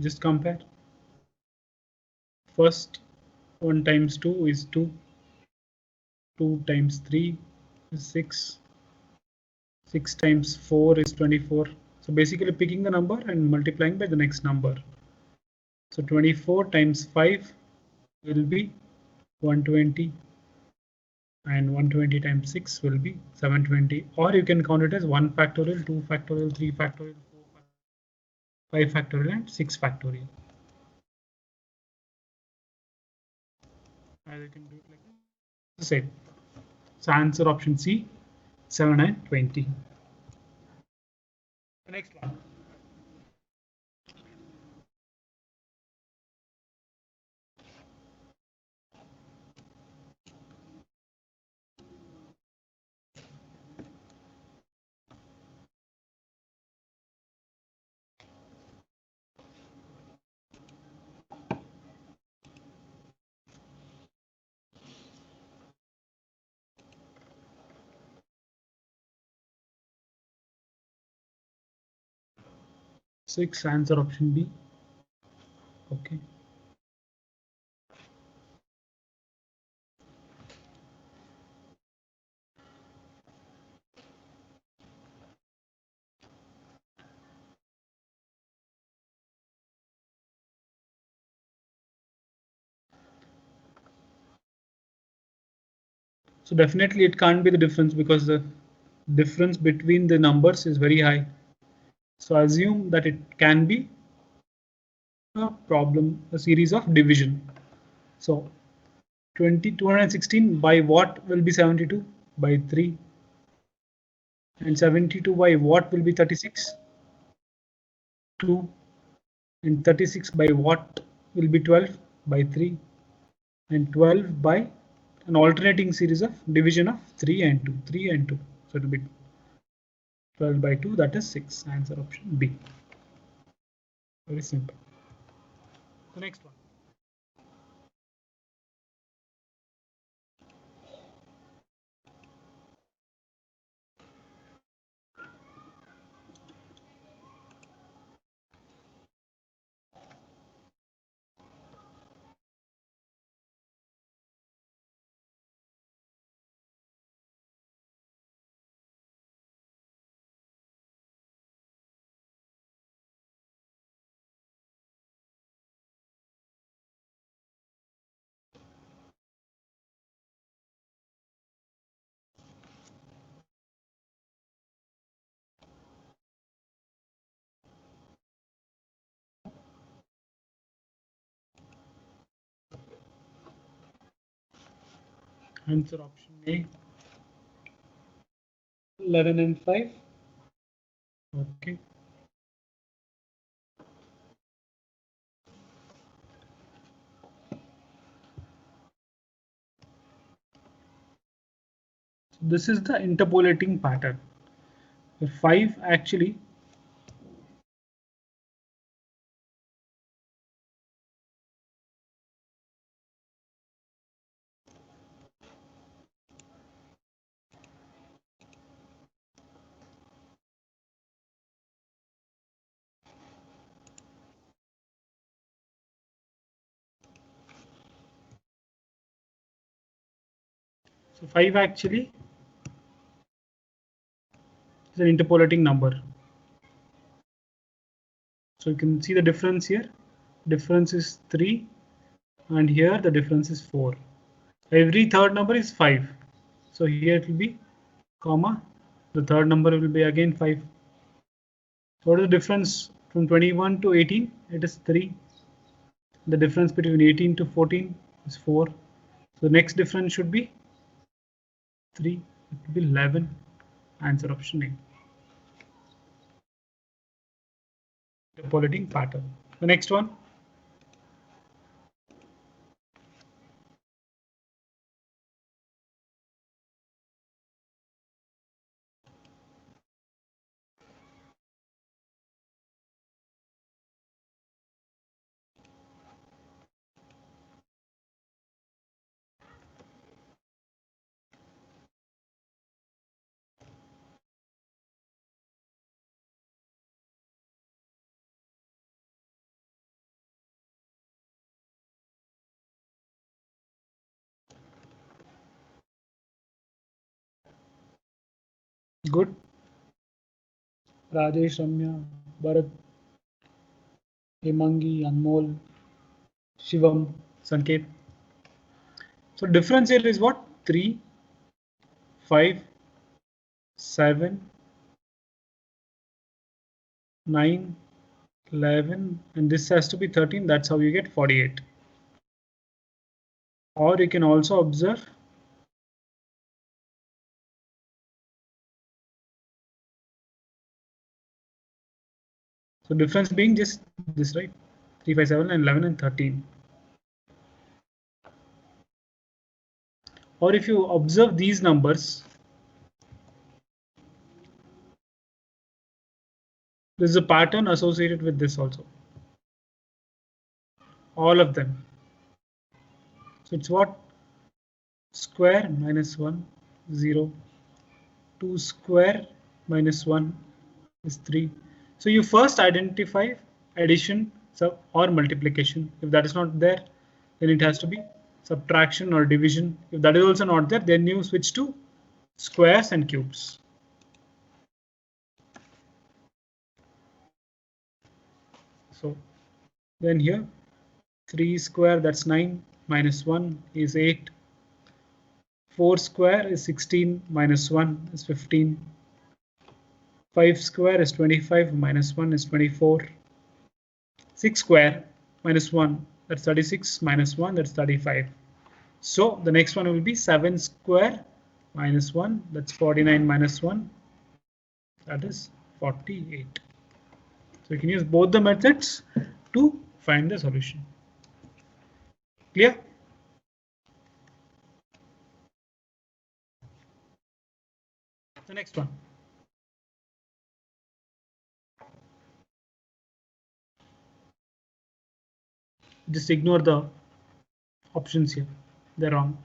Just compare. First 1 times 2 is 2. 2 times 3 is 6. 6 times 4 is 24. So basically picking the number and multiplying by the next number. So 24 times 5 will be 120, and 120 times 6 will be 720, or you can count it as 1 factorial, 2 factorial, 3 factorial, 4 factorial, 5 factorial, and 6 factorial. As you can do it like this. Same. So answer option C, 7 and 20. The next one. Six, answer option B. Okay. So definitely it can't be the difference because the difference between the numbers is very high. So assume that it can be a series of division. So 216 by what will be 72? By 3. And 72 by what will be 36? 2. And 36 by what will be 12? By 3. And 12 by an alternating series of division of 3 and 2. 3 and 2. So it will be 12 by 2, that is 6. Answer option B. Very simple. The next one. Answer option A, 11 and 5. Okay. So this is the interpolating pattern. The 5 actually, so 5 actually is an interpolating number. So you can see the difference here. Difference is 3, and here the difference is 4. Every third number is 5. So here it will be comma. The third number will be again 5. So what is the difference from 21 to 18? It is 3. The difference between 18 to 14 is 4. So the next difference should be 3. It will be 11. Answer option A. Interpolating pattern. The next one. Good. Rajesh, Ramya, Bharat, Hemangi, Anmol, Shivam, Sanket. So difference here is what? 3, 5, 7, 9, 11, and this has to be 13. That's how you get 48. Or you can also observe so difference being just this, right? 3, 5, 7, and 11 and 13. Or if you observe these numbers, there's a pattern associated with this also. All of them. So it's what? Square minus 1, 0. 2 square minus 1 is 3. So you first identify addition or multiplication. If that is not there, then it has to be subtraction or division. If that is also not there, then you switch to squares and cubes. So then here 3 square, that's 9, minus 1 is 8. 4 square is 16, minus 1 is 15. 5 square is 25, minus 1 is 24. 6 square minus 1, that's 36, minus 1, that's 35. So the next one will be 7 square minus 1, that's 49, minus 1, that is 48. So you can use both the methods to find the solution. Clear? The next one. Just ignore the options here, they're wrong.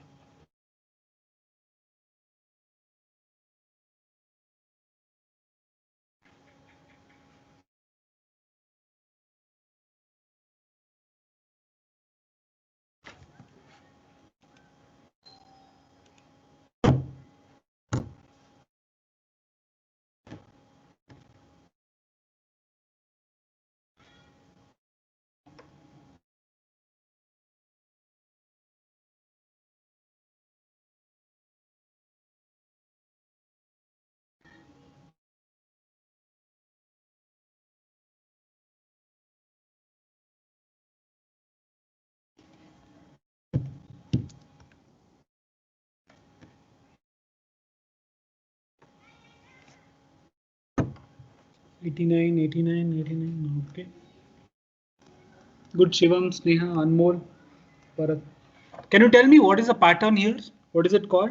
Eighty-nine, 89, 89. Okay. Good, Shivam, Sneha, Anmol, Bharat. Can you tell me what is the pattern here? What is it called?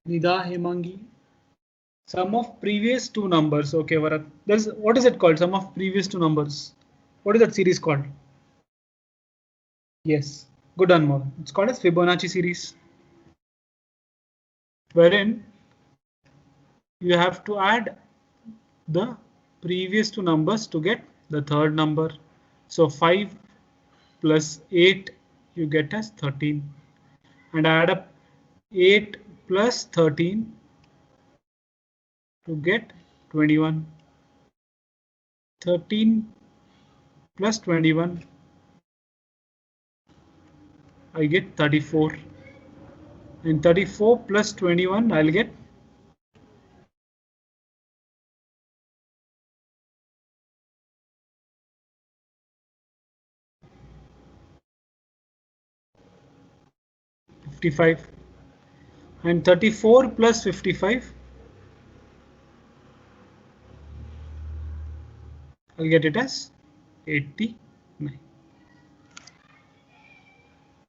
Nida, Hemangi. Sum of previous two numbers. Okay, Bharat. What is it called? Sum of previous two numbers. What is that series called? Yes. Good, Anmol. It's called as Fibonacci series. Wherein you have to add the previous two numbers to get the third number. So 5 plus 8 you get as 13, and add up 8 plus 13 to get 21. 13 plus 21 I get 34, and 34 plus 21 I'll get 55, and 34 plus 55 I'll get it as 89.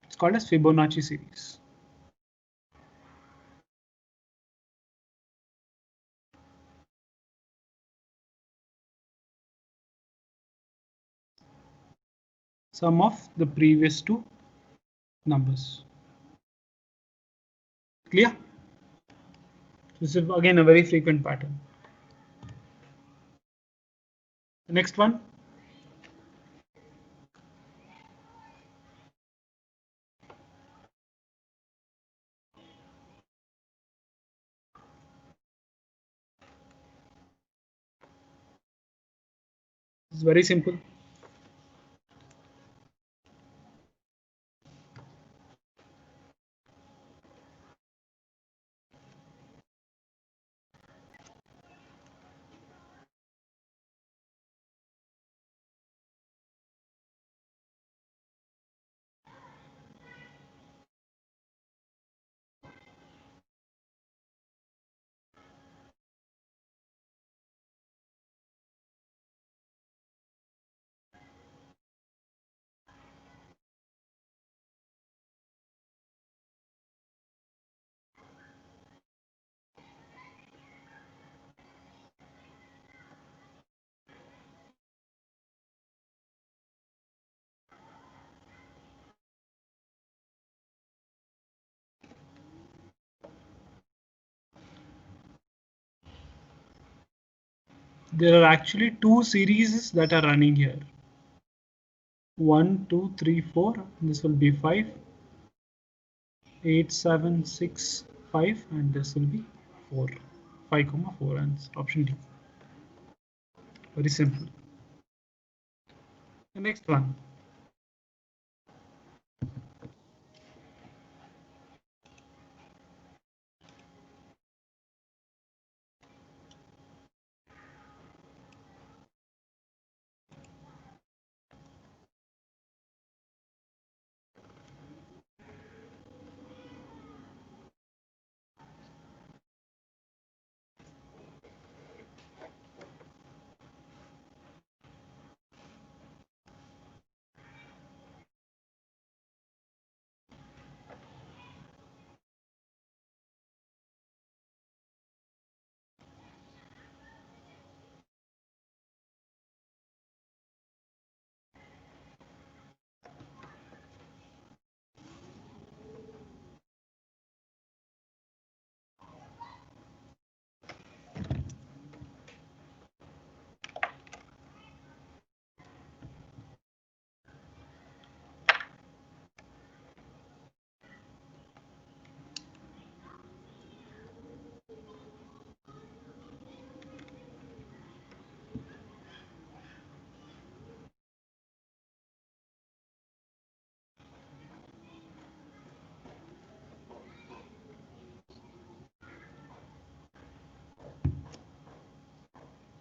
It's called as Fibonacci series. Sum of the previous two numbers. Clear? This is again a very frequent pattern. The next one. It's very simple. There are actually two series that are running here. 1, 2, 3, 4. This will be 5, 8, 7, 6, 5, and this will be 4. 5, 4, and option D. Very simple. The next one.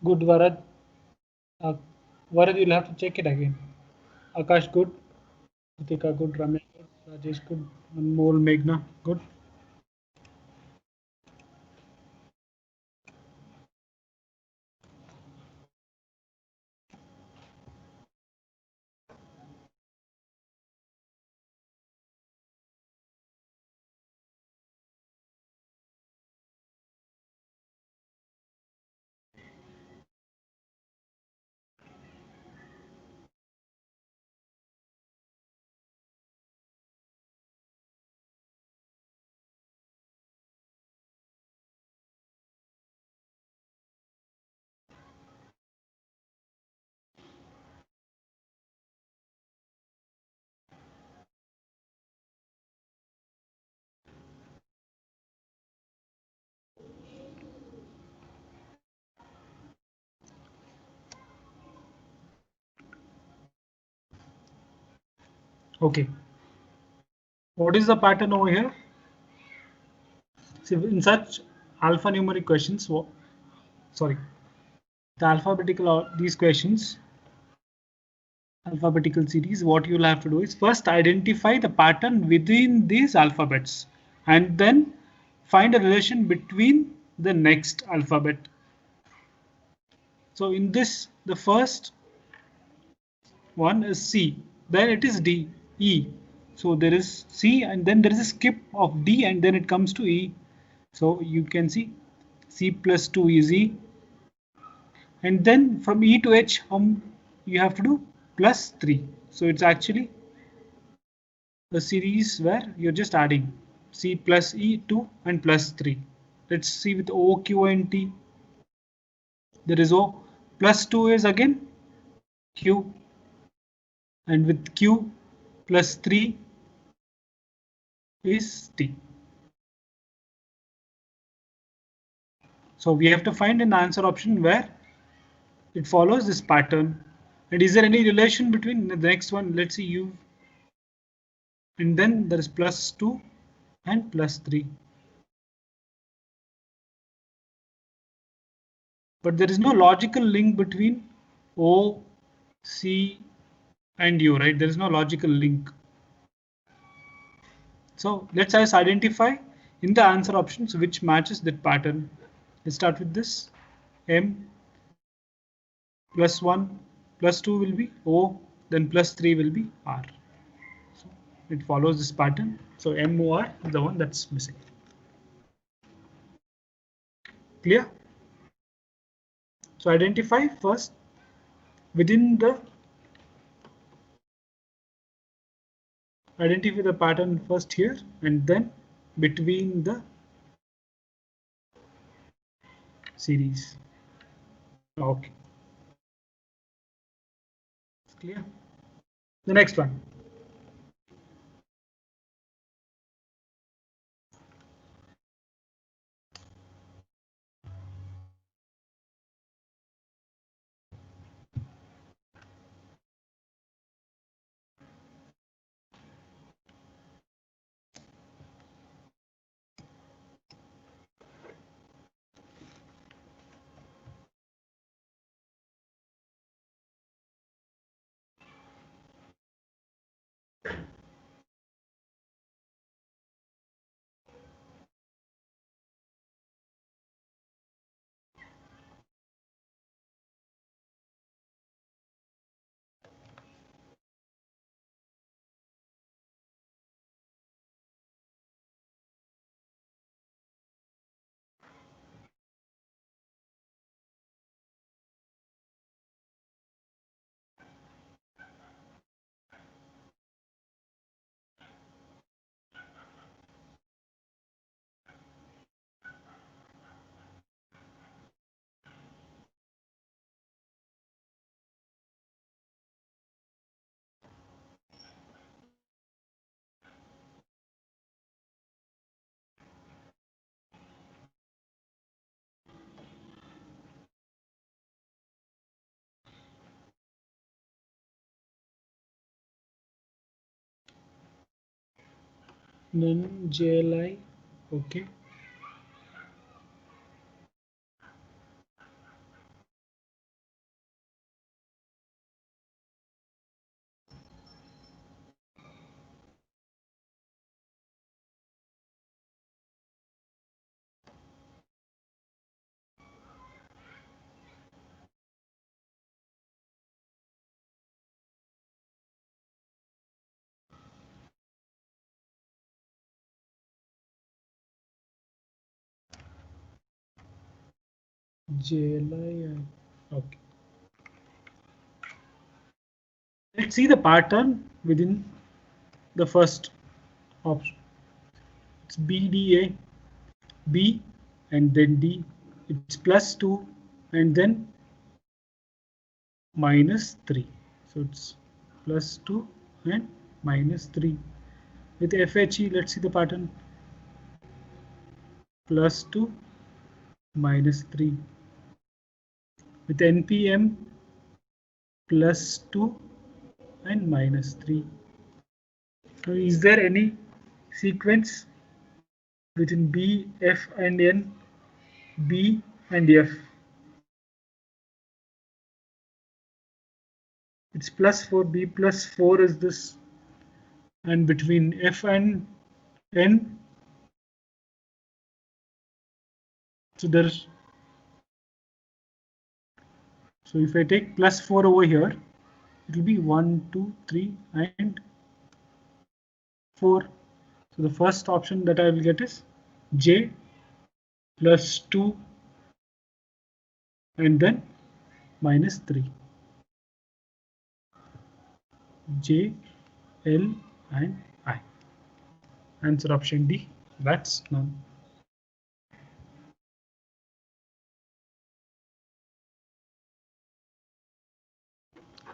Good, Varad. Varad, you'll have to check it again. Akash, good. Ritika, good. Ramesh, good. Rajesh, good. Anmol, Meghna, good. Okay. What is the pattern over here? See, in such alphanumeric questions, sorry, the alphabetical or these questions, alphabetical series, what you'll have to do is first identify the pattern within these alphabets and then find a relation between the next alphabet. So in this, the first one is C, then it is D, E. So there is C and then there is a skip of D and then it comes to E. So you can see C plus 2 is E. And then from E to H, you have to do plus 3. So it's actually a series where you're just adding C plus E2 and plus 3. Let's see with O, Q, and T. There is O plus 2 is again Q, and with Q plus 3 is T. So we have to find an answer option where it follows this pattern. And is there any relation between the next one? Let's see U, and then there is plus 2 and plus 3. But there is no logical link between O, C, and U, right? There is no logical link. So let's just identify in the answer options which matches that pattern. Let's start with this. M plus 1 plus 2 will be O, then plus 3 will be R. So it follows this pattern. So MOR is the one that's missing. Clear? So identify first within the pattern first here, and then between the series. Okay. It's clear. The next one. Then JLI. Okay. JLI. Okay. Let's see the pattern within the first option. It's BDA, B, and then D. It's plus 2 and then minus 3. So it's plus 2 and minus 3. With FHE, let's see the pattern. Plus 2, minus 3. With NPM, plus 2 and minus 3. So is there any sequence between B, F, and N, B, and F? It's plus 4, B plus 4 is this, and between F and N, so there's, so if I take plus 4 over here, it will be 1, 2, 3, and 4. So the first option that I will get is J plus 2 and then minus 3. J, L, and I. Answer option D, that's none.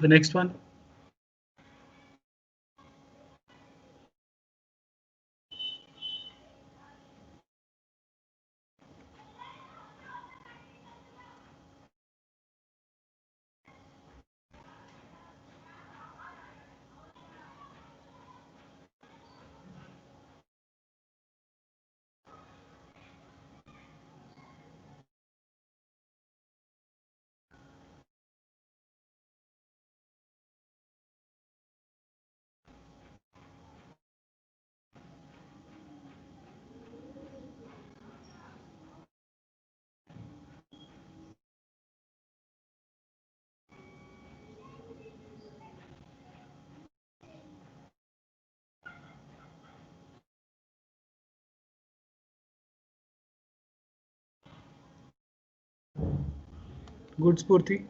The next one. Good, Spurti.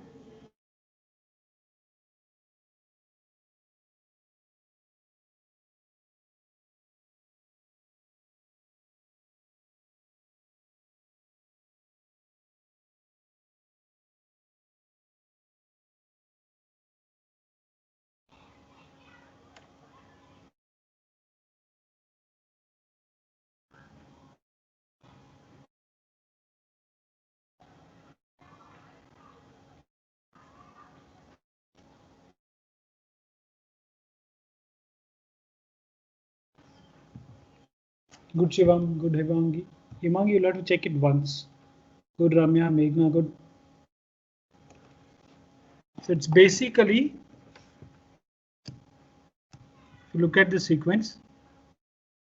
Good, Shivam. Good, Himangi. Himangi, you'll have to check it once. Good, Ramya. Meghna, good. So it's basically, if you look at the sequence,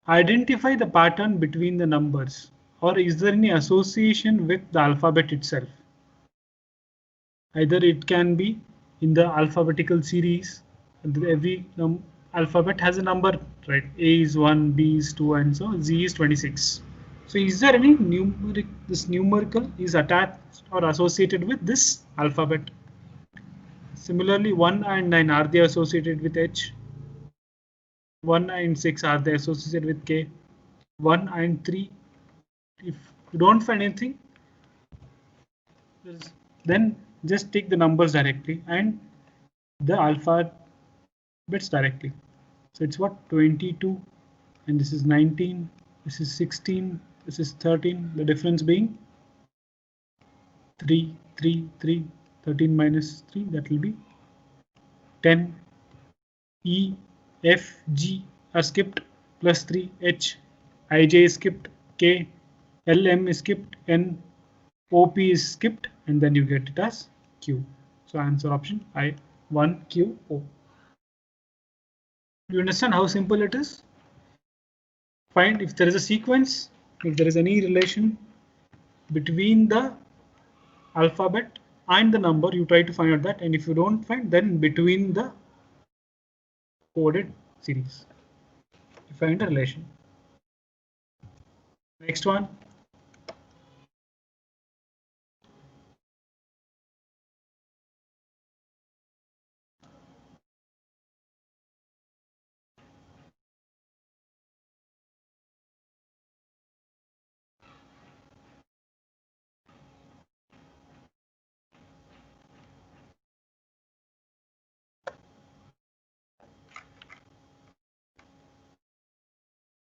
identify the pattern between the numbers, or is there any association with the alphabet itself? Either it can be in the alphabetical series, every alphabet has a number, right? A is 1, B is 2, and so Z is 26. So is there any numeric, this numerical is attached or associated with this alphabet? Similarly, 1 and 9, are they associated with H? 1 and 6, are they associated with K? 1 and 3, if you don't find anything, then just take the numbers directly and the alphabets directly. So it's what, 22, and this is 19, this is 16, this is 13, the difference being 3, 3, 3, 13 minus 3, that will be 10. E, F, G are skipped, plus 3, H, I, J is skipped, K, L, M is skipped, N, O, P is skipped, and then you get it as Q. So answer option I, 1, Q, O. Do you understand how simple it is? Find if there is a sequence, if there is any relation between the alphabet and the number, you try to find out that, and if you don't find, then between the coded series, you find a relation. Next one.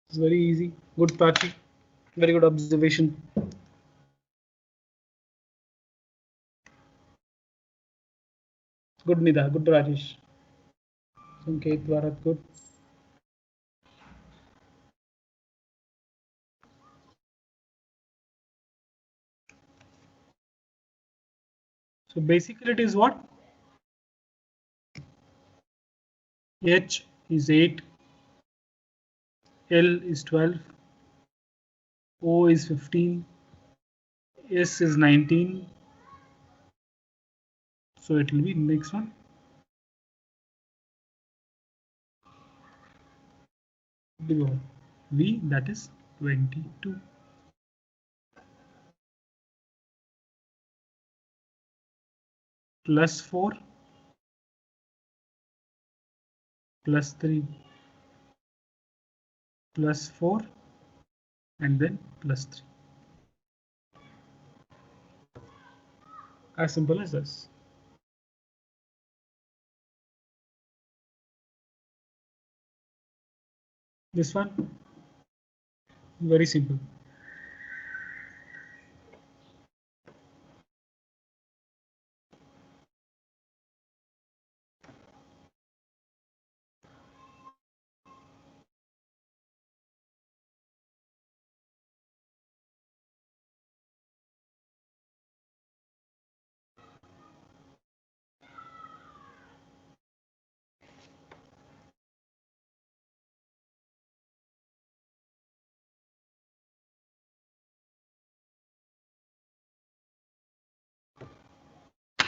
It's very easy. Good, Prachi. Very good observation. Good, Nida. Good, Rajesh. Sanket, Bharat, good. So basically it is what? H is 8, L is 12, O is 15, S is 19. So it will be next one. V, that is 22. Plus 4 plus 3 plus 4 and then plus 3. As simple as this. This one, very simple.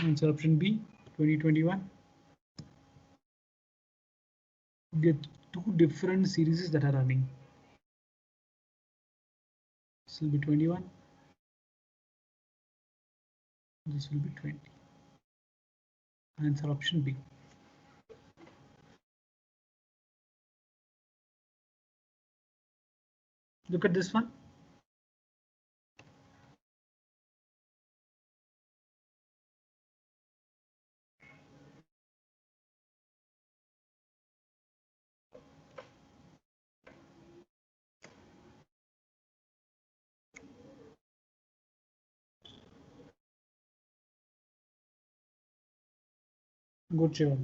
Answer option B, 2021. Get two different series that are running. This will be 21. This will be 20. Answer option B. Look at this one. Good job.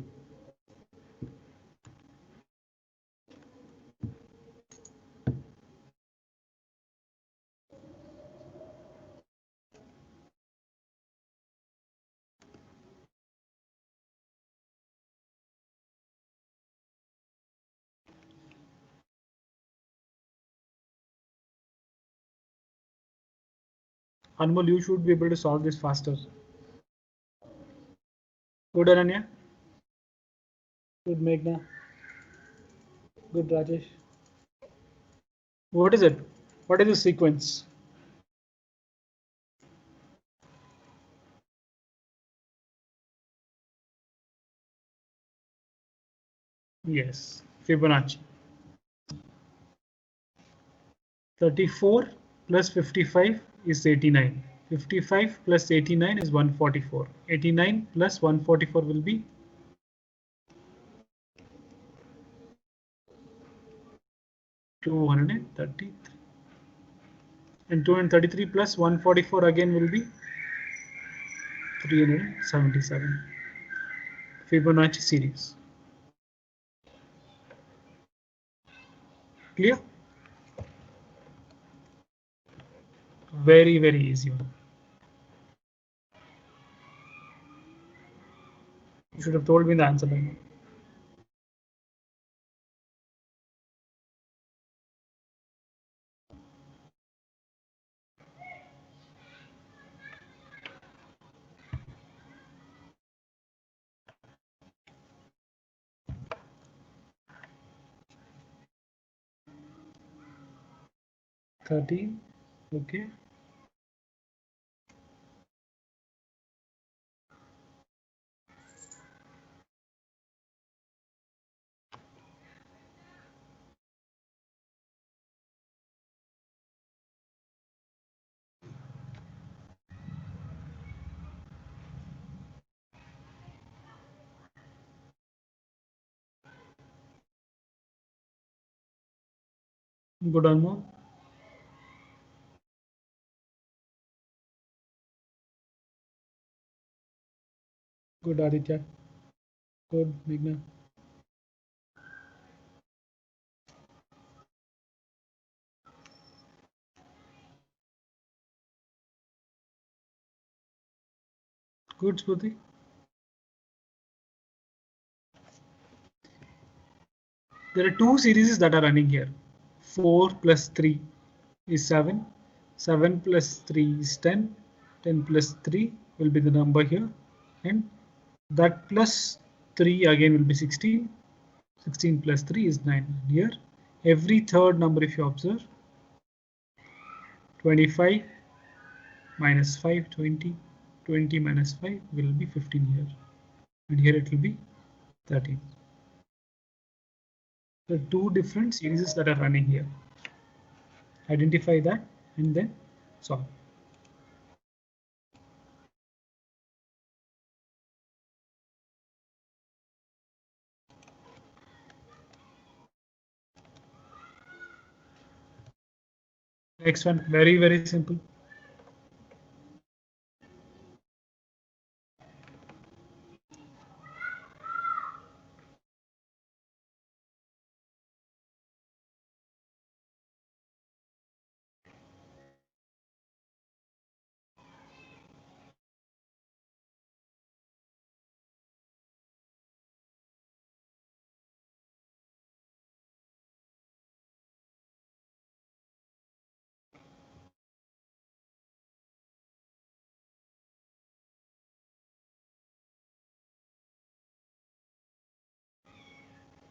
Anmol, you should be able to solve this faster. Good, Ananya. Good, Meghna. Good, Rajesh. What is it? What is the sequence? Yes, Fibonacci. 34 plus 55 is 89. 55 plus 89 is 144. 89 plus 144 will be 233. And 233 plus 144 again will be 377. Fibonacci series. Clear? Very, very easy one. You should have told me the answer by now. Thirteen. Okay. Good, Anmol. Good, Aditya. Good, Meghna. Good, Smriti. There are two series that are running here. 4 plus 3 is 7. 7 plus 3 is 10. 10 plus 3 will be the number here. And that plus 3 again will be 16. 16 plus 3 is 9. Here, every third number, if you observe, 25 minus 5, 20. 20 minus 5 will be 15 here. And here it will be 13. The two different series that are running here. Identify that and then solve. Next one, very, very simple.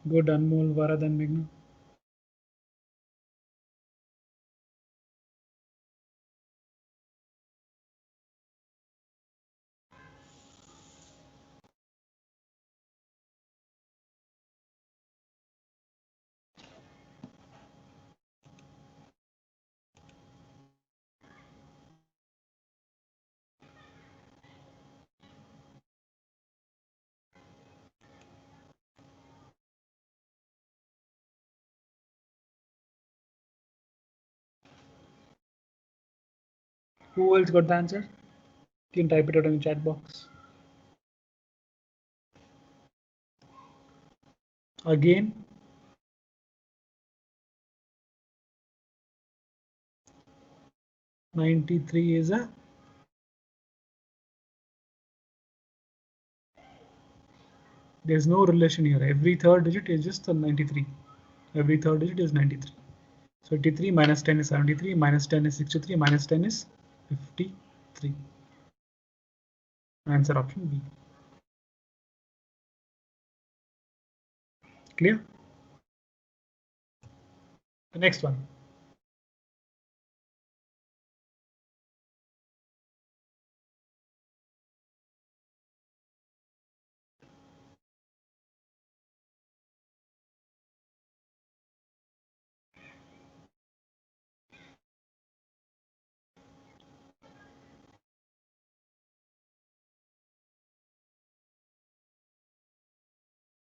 Good, Anmol, Varad, and Meghna. Who else got the answer? You can type it out in the chat box. Again, 93 is a there's no relation here. Every third digit is just a 93. Every third digit is 93. So 83 minus 10 is 73, minus 10 is 63, minus 10 is 53. Answer option B. Clear? The next one.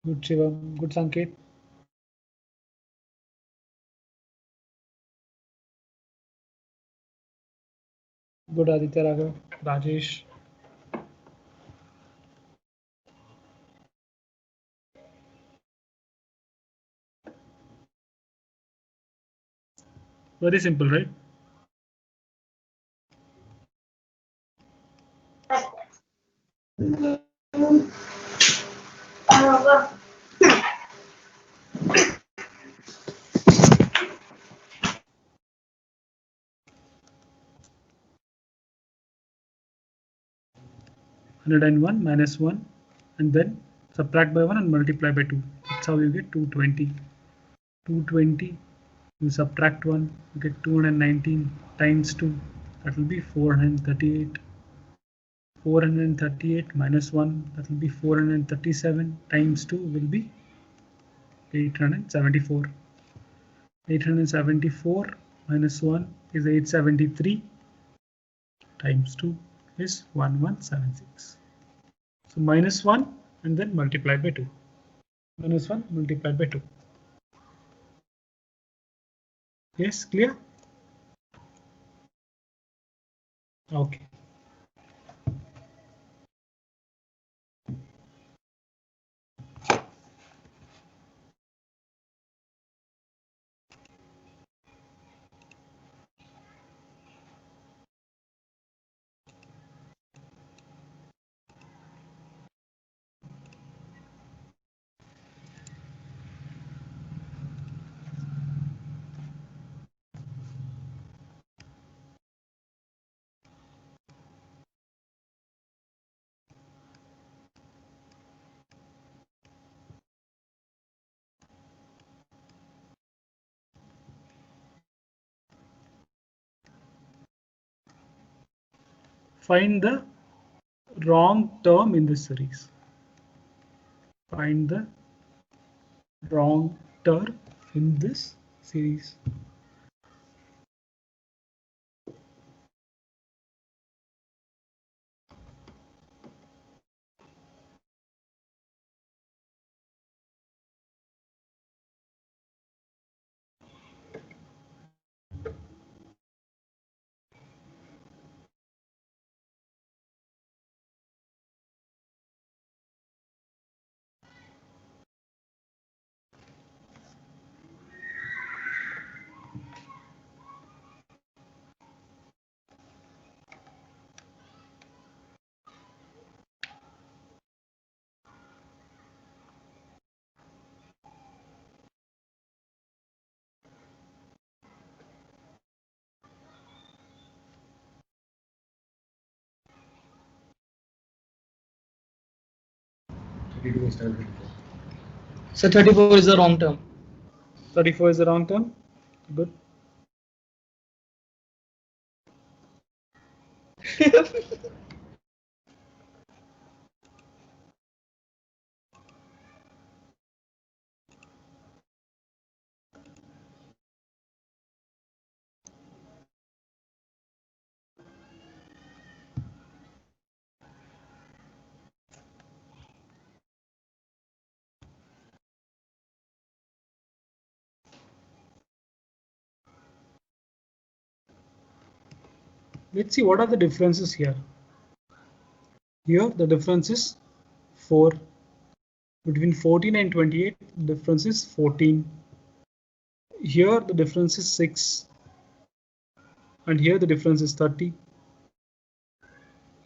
Good Shivam, good Sanket. Good Aditya Raghav, Rajesh. Very simple, right? Hundred and one minus one, and then subtract by one and multiply by two. That's how you get 220. 220. You subtract one, you get 219 times two. That will be 438. 438 minus 1, that will be 437, times 2 will be 874. 874 minus 1 is 873, times 2 is 1176. So minus 1 and then multiplied by 2. Minus 1 multiplied by 2. Yes, clear? Okay. Find the wrong term in this series. Find the wrong term in this series. 32 instead of 34. So 34 is the wrong term. 34 is the wrong term. Good. Let's see what are the differences here. Here the difference is 4. Between 14 and 28, the difference is 14. Here the difference is 6. And here the difference is 30.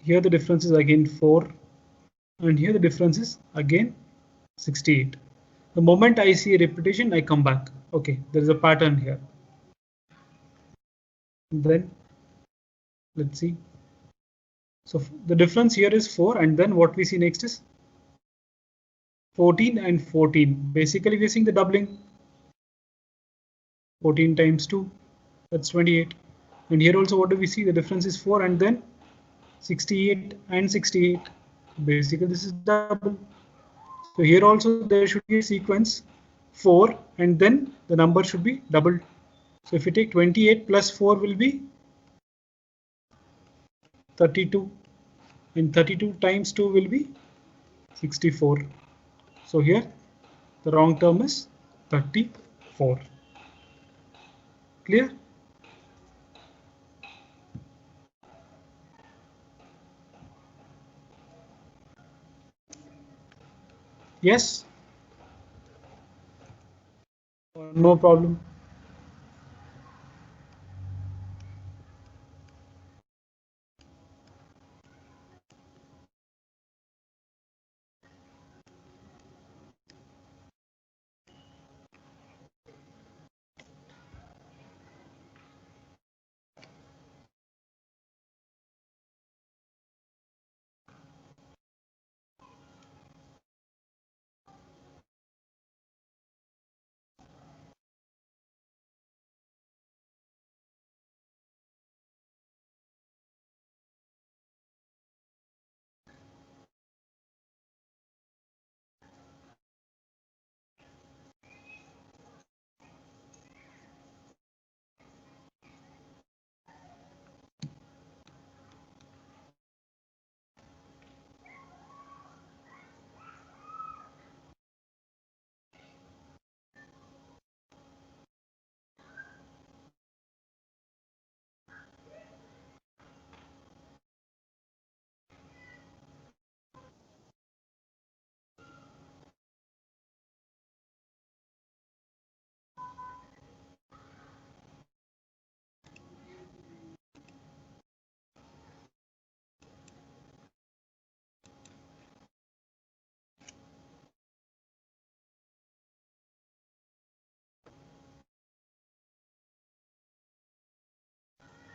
Here the difference is again 4. And here the difference is again 68. The moment I see a repetition, I come back. Okay, there is a pattern here. Then let's see. So the difference here is 4, and then what we see next is 14 and 14. Basically, we're seeing the doubling. 14 times 2, that's 28. And here also, what do we see? The difference is 4, and then 68 and 68. Basically, this is double. So here also there should be a sequence 4, and then the number should be doubled. So if you take 28 plus 4 will be 32, and 32 times 2 will be 64. So here the wrong term is 34. Clear? Yes? No problem.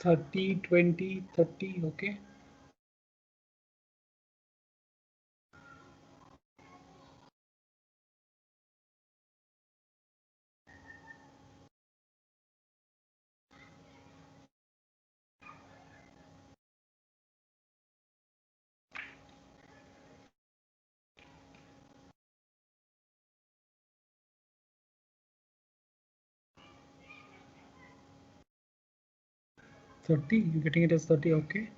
Thirty, 20, 30. Okay. Thirty. You're getting it as 30. Okay.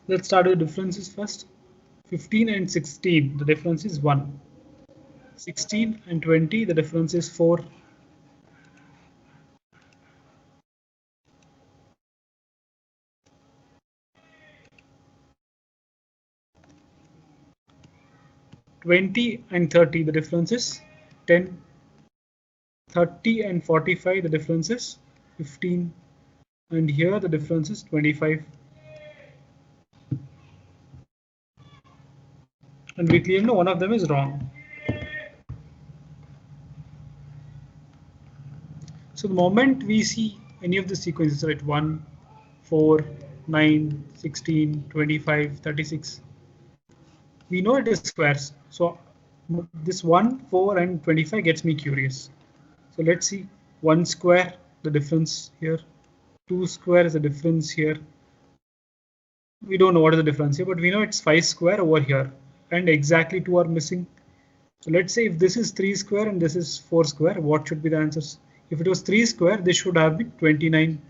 Let's start with differences first. 15 and 16, the difference is 1. 16 and 20, the difference is 4. 20 and 30, the difference is 10. 30 and 45, the difference is 15. And here the difference is 25. And we clearly know one of them is wrong. So the moment we see any of the sequences, right, 1, 4, 9, 16, 25, 36, we know it is squares. So this 1, 4, and 25 gets me curious. So let's see 1 square, the difference here. 2 square is the difference here. We don't know what is the difference here, but we know it's 5 square over here, and exactly 2 are missing. So let's say if this is 3 square and this is 4 square, what should be the answers? If it was 3 square, this should have been 29.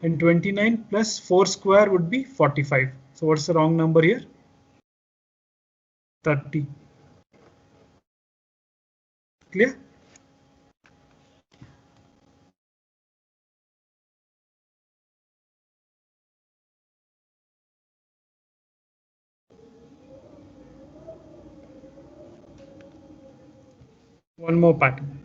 And 29 plus 4 square would be 45. So what's the wrong number here? 30. Clear? One more pattern.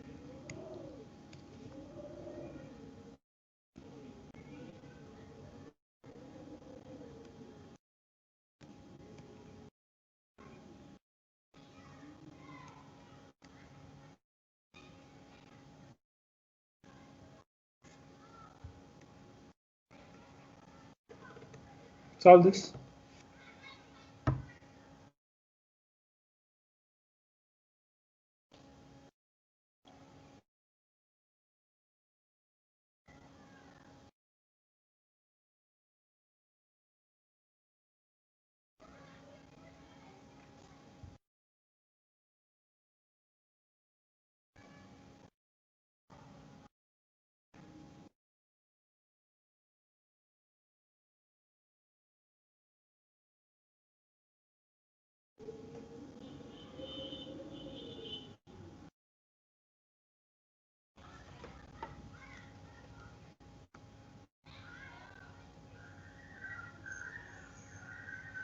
Solve this.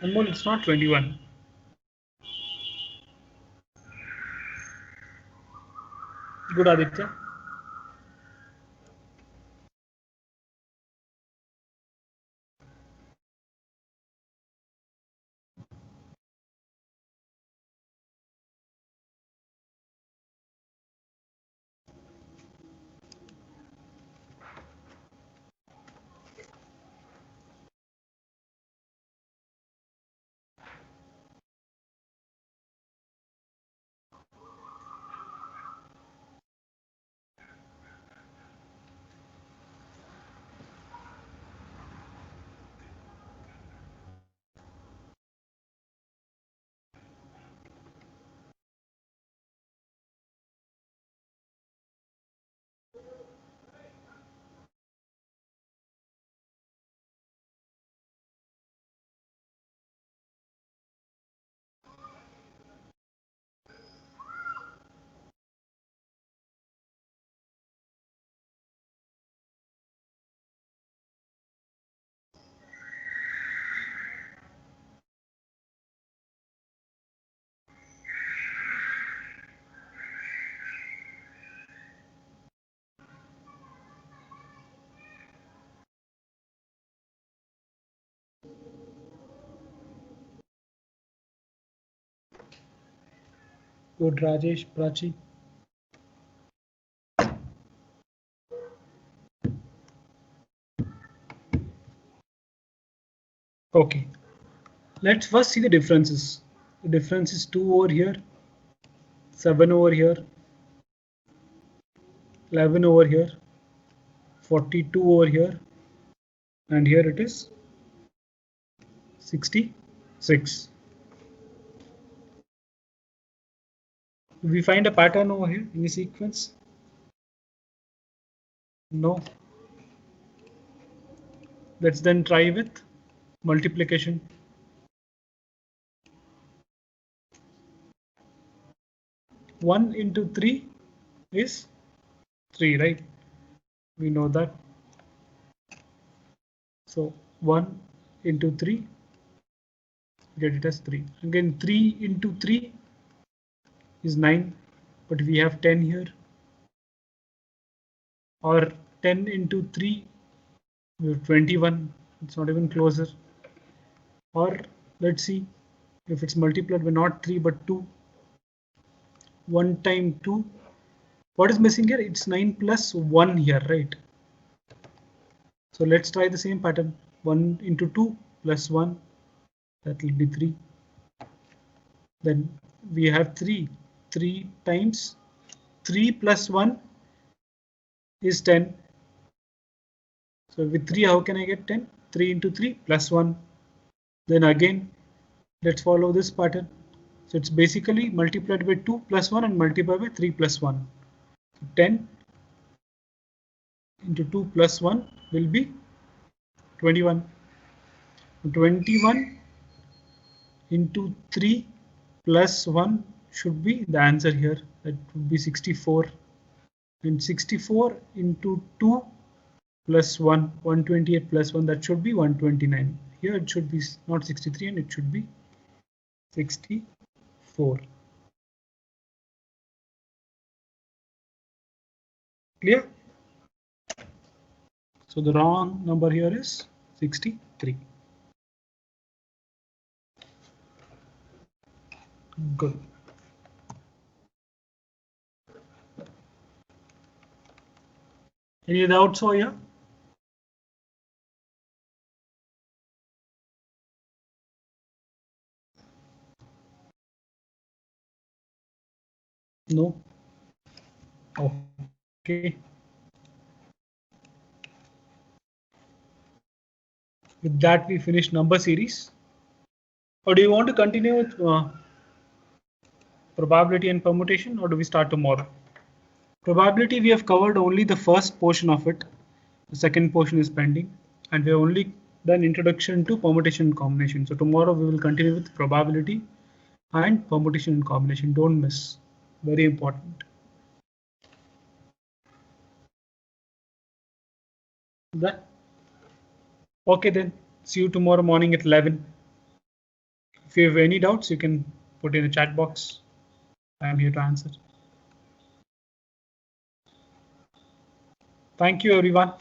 Anmol, it's not 21. Good, Aditya. Good, Rajesh, Prachi. Okay. Let's first see the differences. The difference is 2 over here, 7 over here, 11 over here, 42 over here, and here it is 66. We find a pattern over here in the sequence? No. Let's then try with multiplication. One into 3 is 3, right? We know that. So 1 into 3, get it as 3. Again, 3 into 3 is 9, but we have 10 here. Or 10 into 3, we have 21. It's not even closer. Or let's see, if it's multiplied by not 3 but 2. 1 time 2. What is missing here? It's 9 plus 1 here, right? So let's try the same pattern. 1 into 2 plus 1, that will be 3. Then we have 3. 3 times 3 plus 1 is 10. So with 3, how can I get 10? 3 into 3 plus 1. Then again, let's follow this pattern. So it's basically multiplied by 2 plus 1 and multiplied by 3 plus 1. 10 into 2 plus 1 will be 21. 21 into 3 plus 1 should be the answer here. That would be 64. And 64 into 2 plus 1, 128 plus 1, that should be 129. Here it should be not 63 and it should be 64. Clear? So the wrong number here is 63. Good. Any doubts over here? No. Okay. With that, we finish number series. Or do you want to continue with probability and permutation, or do we start tomorrow? Probability, we have covered only the first portion of it. The second portion is pending, and we have only done introduction to permutation and combination. So tomorrow we will continue with probability and permutation and combination. Don't miss. Very important. That. Okay then. See you tomorrow morning at 11. If you have any doubts, you can put in the chat box. I am here to answer. Thank you, everyone.